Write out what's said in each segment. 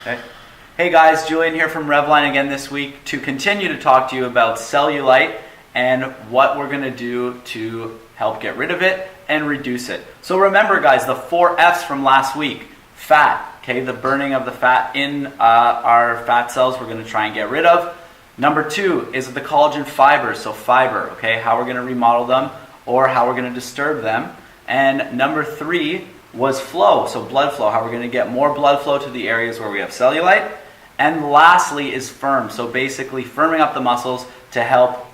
Okay. Hey guys, Julian here from Revline again this week to continue to talk to you about cellulite and what we're going to do to help get rid of it and reduce it. So remember guys, the 4 F's from last week. Fat, okay, the burning of the fat in our fat cells we're going to try and get rid of. Number 2 is the collagen fibers, so fiber, okay, how we're going to remodel them or how we're going to disturb them. And number 3 was flow, so blood flow, how we're going to get more blood flow to the areas where we have cellulite. And lastly is firm, so basically firming up the muscles to help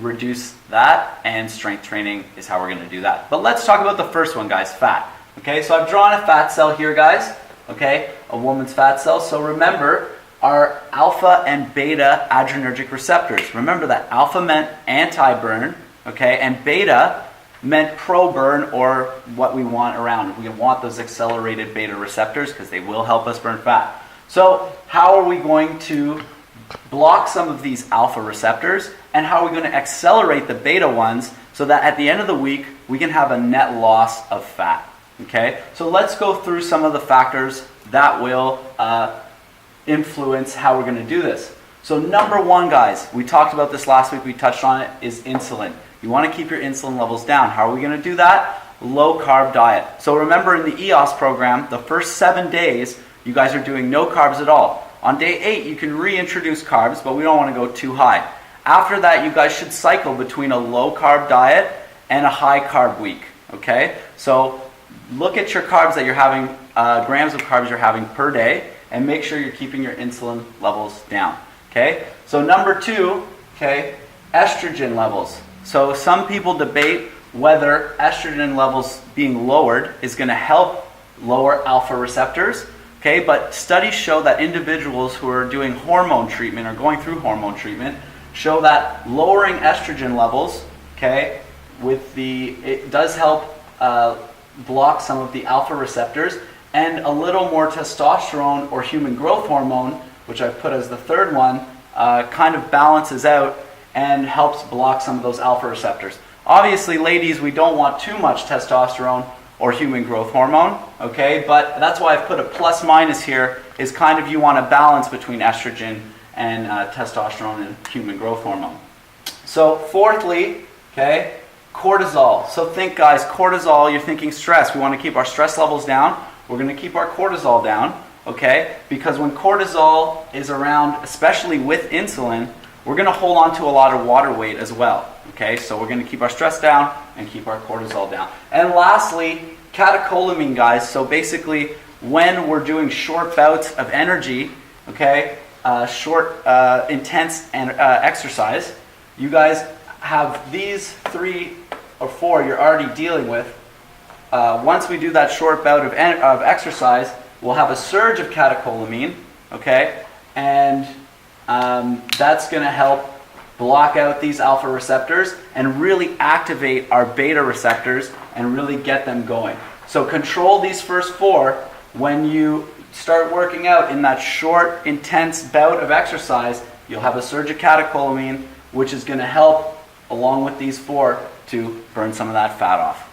reduce that, and strength training is how we're going to do that. But let's talk about the first one, guys, fat. Okay, so I've drawn a fat cell here, guys, okay, a woman's fat cell. So remember our alpha and beta adrenergic receptors. Remember that alpha meant anti-burn, okay, and beta meant pro-burn, or what we want around. We want those accelerated beta receptors because they will help us burn fat. So how are we going to block some of these alpha receptors, and how are we going to accelerate the beta ones so that at the end of the week we can have a net loss of fat? Okay, so let's go through some of the factors that will influence how we're going to do this. So number 1, guys, we talked about this last week, we touched on it, is insulin. You want to keep your insulin levels down. How are we going to do that? Low carb diet. So remember in the EOS program, the first 7 days, you guys are doing no carbs at all. On day 8, you can reintroduce carbs, but we don't want to go too high. After that, you guys should cycle between a low carb diet and a high carb week. Okay? So look at your carbs that you're having, grams of carbs you're having per day, and make sure you're keeping your insulin levels down. Okay? So number 2, okay, estrogen levels. So some people debate whether estrogen levels being lowered is going to help lower alpha receptors. Okay, but studies show that individuals who are doing hormone treatment or going through hormone treatment show that lowering estrogen levels, okay, it does help block some of the alpha receptors, and a little more testosterone or human growth hormone, which I've put as the third one, kind of balances out and helps block some of those alpha receptors. Obviously, ladies, we don't want too much testosterone or human growth hormone, okay? But that's why I've put a plus minus here, is kind of you want a balance between estrogen and testosterone and human growth hormone. So fourthly, okay, cortisol. So think, guys, cortisol, you're thinking stress. We want to keep our stress levels down. We're going to keep our cortisol down, okay? Because when cortisol is around, especially with insulin, we're going to hold on to a lot of water weight as well. Okay, so we're going to keep our stress down and keep our cortisol down. And lastly, catecholamine, guys. So basically, when we're doing short bouts of energy, okay, short, intense exercise, you guys have these 3 or 4 you're already dealing with. Once we do that short bout of exercise, we'll have a surge of catecholamine, okay, and that's going to help block out these alpha receptors and really activate our beta receptors and really get them going. So control these first 4. When you start working out in that short, intense bout of exercise, you'll have a surge of catecholamine, which is going to help, along with these 4, to burn some of that fat off.